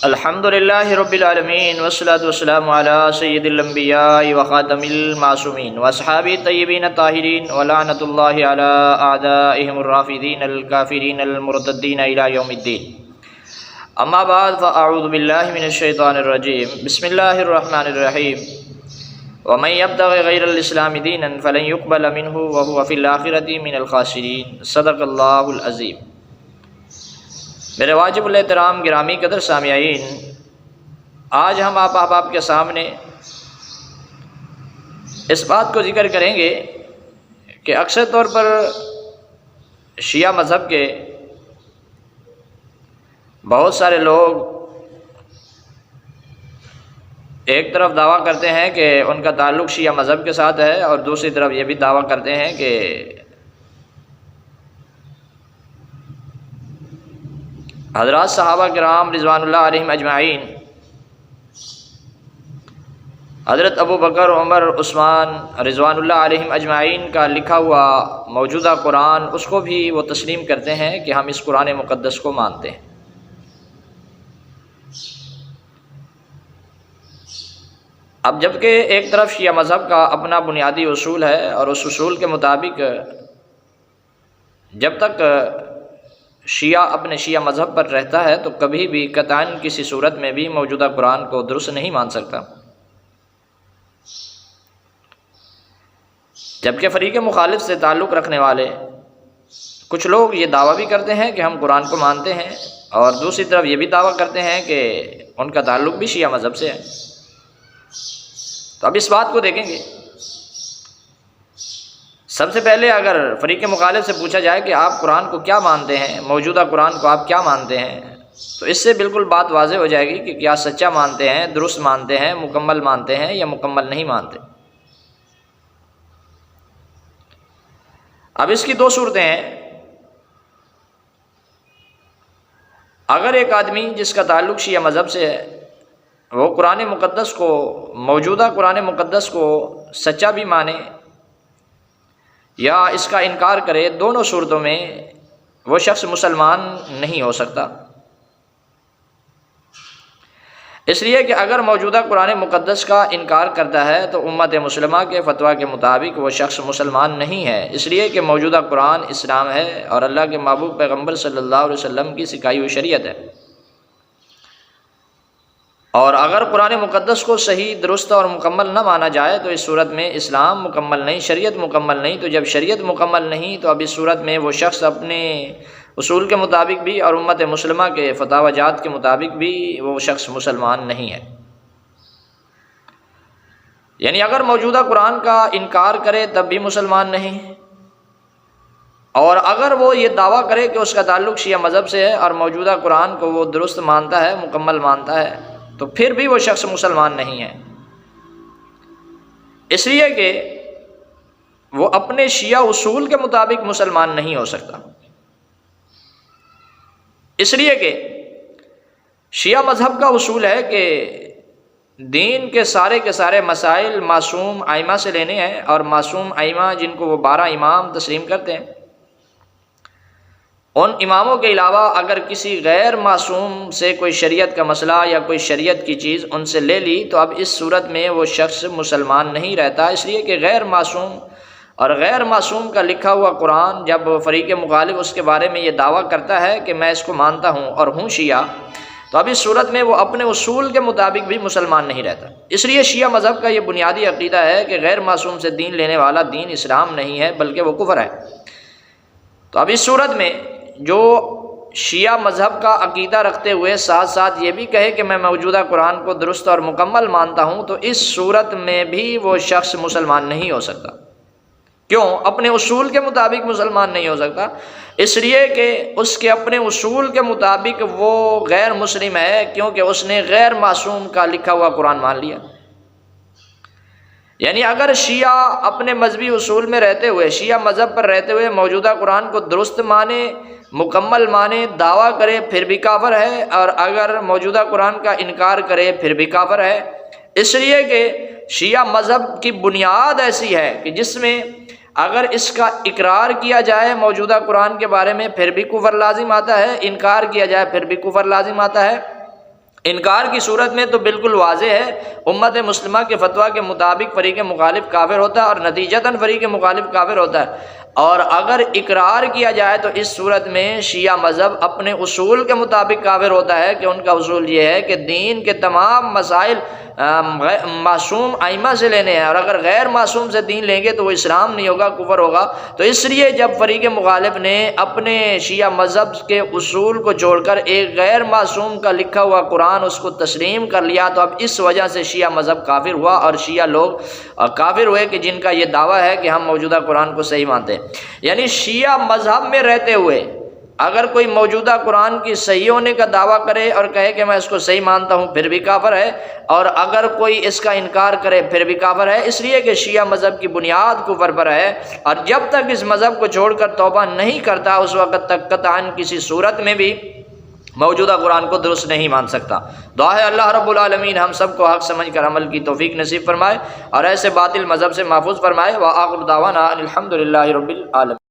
الحمد للہ رب العالمین والصلاة والسلام علی سید الانبیاء وخاتم المعصومین واصحابہ الطیبین الطاہرین ولعنۃ اللہ علی اعدائہم الرافضین الکافرین المرتدین الی یوم الدین. اما بعد فاعوذ باللہ من الشیطان الرجیم. بسم اللہ الرحمن الرحیم. ومن یبتغ غیر الاسلام دینا فلن یقبل منہ وہو فی الآخرۃ من الخاسرین. صدق اللہ العظیم. میرے واجب الاحترام گرامی قدر سامعین، آج ہم آپ احباب کے سامنے اس بات کو ذکر کریں گے کہ اکثر طور پر شیعہ مذہب کے بہت سارے لوگ ایک طرف دعویٰ کرتے ہیں کہ ان کا تعلق شیعہ مذہب کے ساتھ ہے، اور دوسری طرف یہ بھی دعویٰ کرتے ہیں کہ حضرات صحابہ کرام رضوان اللہ علیہم اجمعین، حضرت ابو بکر، عمر، عثمان رضوان اللہ علیہم اجمعین کا لکھا ہوا موجودہ قرآن، اس کو بھی وہ تسلیم کرتے ہیں کہ ہم اس قرآن مقدس کو مانتے ہیں. اب جبکہ ایک طرف شیعہ مذہب کا اپنا بنیادی اصول ہے، اور اس اصول کے مطابق جب تک شیعہ اپنے شیعہ مذہب پر رہتا ہے تو کبھی بھی قطعاً کسی صورت میں بھی موجودہ قرآن کو درست نہیں مان سکتا. جبکہ فریق مخالف سے تعلق رکھنے والے کچھ لوگ یہ دعویٰ بھی کرتے ہیں کہ ہم قرآن کو مانتے ہیں، اور دوسری طرف یہ بھی دعویٰ کرتے ہیں کہ ان کا تعلق بھی شیعہ مذہب سے ہے. تو اب اس بات کو دیکھیں گے. سب سے پہلے اگر فریق مخالف سے پوچھا جائے کہ آپ قرآن کو کیا مانتے ہیں، موجودہ قرآن کو آپ کیا مانتے ہیں، تو اس سے بالکل بات واضح ہو جائے گی کہ کیا سچا مانتے ہیں، درست مانتے ہیں، مکمل مانتے ہیں یا مکمل نہیں مانتے. اب اس کی دو صورتیں ہیں. اگر ایک آدمی جس کا تعلق شیعہ مذہب سے ہے وہ قرآن مقدس کو، موجودہ قرآن مقدس کو سچا بھی مانے یا اس کا انکار کرے، دونوں صورتوں میں وہ شخص مسلمان نہیں ہو سکتا. اس لیے کہ اگر موجودہ قرآن مقدس کا انکار کرتا ہے تو امت مسلمہ کے فتویٰ کے مطابق وہ شخص مسلمان نہیں ہے. اس لیے کہ موجودہ قرآن اسلام ہے اور اللہ کے محبوب پیغمبر صلی اللہ علیہ وسلم کی سکھائی ہوئی شریعت ہے. اور اگر قرآن مقدس کو صحیح، درست اور مکمل نہ مانا جائے تو اس صورت میں اسلام مکمل نہیں، شریعت مکمل نہیں. تو جب شریعت مکمل نہیں تو اب اس صورت میں وہ شخص اپنے اصول کے مطابق بھی اور امت مسلمہ کے فتاوی جات کے مطابق بھی وہ شخص مسلمان نہیں ہے. یعنی اگر موجودہ قرآن کا انکار کرے تب بھی مسلمان نہیں، اور اگر وہ یہ دعویٰ کرے کہ اس کا تعلق شیعہ مذہب سے ہے اور موجودہ قرآن کو وہ درست مانتا ہے، مکمل مانتا ہے، تو پھر بھی وہ شخص مسلمان نہیں ہے. اس لیے کہ وہ اپنے شیعہ اصول کے مطابق مسلمان نہیں ہو سکتا. اس لیے کہ شیعہ مذہب کا اصول ہے کہ دین کے سارے مسائل معصوم ائمہ سے لینے ہیں، اور معصوم ائمہ جن کو وہ 12 امام تسلیم کرتے ہیں، ان اماموں کے علاوہ اگر کسی غیر معصوم سے کوئی شریعت کا مسئلہ یا کوئی شریعت کی چیز ان سے لے لی تو اب اس صورت میں وہ شخص مسلمان نہیں رہتا. اس لیے کہ غیر معصوم اور غیر معصوم کا لکھا ہوا قرآن، جب فریق مخالف اس کے بارے میں یہ دعویٰ کرتا ہے کہ میں اس کو مانتا ہوں اور ہوں شیعہ، تو اب اس صورت میں وہ اپنے اصول کے مطابق بھی مسلمان نہیں رہتا. اس لیے شیعہ مذہب کا یہ بنیادی عقیدہ ہے کہ غیر معصوم سے دین لینے والا دین اسلام نہیں ہے بلکہ وہ کفر ہے. تو اب اس صورت میں جو شیعہ مذہب کا عقیدہ رکھتے ہوئے ساتھ ساتھ یہ بھی کہے کہ میں موجودہ قرآن کو درست اور مکمل مانتا ہوں، تو اس صورت میں بھی وہ شخص مسلمان نہیں ہو سکتا. کیوں؟ اپنے اصول کے مطابق مسلمان نہیں ہو سکتا. اس لیے کہ اس کے اپنے اصول کے مطابق وہ غیر مسلم ہے، کیونکہ اس نے غیر معصوم کا لکھا ہوا قرآن مان لیا. یعنی اگر شیعہ اپنے مذہبی اصول میں رہتے ہوئے، شیعہ مذہب پر رہتے ہوئے موجودہ قرآن کو درست مانے، مکمل مانے، دعویٰ کرے، پھر بھی کافر ہے، اور اگر موجودہ قرآن کا انکار کرے پھر بھی کافر ہے. اس لیے کہ شیعہ مذہب کی بنیاد ایسی ہے کہ جس میں اگر اس کا اقرار کیا جائے موجودہ قرآن کے بارے میں پھر بھی کفر لازم آتا ہے، انکار کیا جائے پھر بھی کفر لازم آتا ہے. انکار کی صورت میں تو بالکل واضح ہے، امت مسلمہ کے فتویٰ کے مطابق فریق مخالف کافر ہوتا ہے اور نتیجتاً فریق مخالف کافر ہوتا ہے۔ اور اگر اقرار کیا جائے تو اس صورت میں شیعہ مذہب اپنے اصول کے مطابق کافر ہوتا ہے کہ ان کا اصول یہ ہے کہ دین کے تمام مسائل معصوم ائمہ سے لینے ہیں، اور اگر غیر معصوم سے دین لیں گے تو وہ اسلام نہیں ہوگا، کفر ہوگا۔ تو اس لیے جب فریق مخالف نے اپنے شیعہ مذہب کے اصول کو چھوڑ کر ایک غیر معصوم کا لکھا ہوا قرآن اس کو تسلیم کر لیا، تو اب اس وجہ سے شیعہ مذہب کافر ہوا، اور شیعہ لوگ کافر ہوئے کہ جن کا یہ دعویٰ ہے کہ ہم موجودہ قرآن کو صحیح مانتے ہیں۔ یعنی شیعہ مذہب میں رہتے ہوئے اگر کوئی موجودہ قرآن کی صحیح ہونے کا دعویٰ کرے اور کہے کہ میں اس کو صحیح مانتا ہوں، پھر بھی کافر ہے، اور اگر کوئی اس کا انکار کرے پھر بھی کافر ہے، اس لیے کہ شیعہ مذہب کی بنیاد کفر پر ہے، اور جب تک اس مذہب کو چھوڑ کر توبہ نہیں کرتا اس وقت تک قطعاً کسی صورت میں بھی موجودہ قرآن کو درست نہیں مان سکتا۔ دعا ہے اللہ رب العالمین ہم سب کو حق سمجھ کر عمل کی توفیق نصیب فرمائے اور ایسے باطل مذہب سے محفوظ فرمائے۔ وآخر دعوانا الحمد للہ رب العالمین۔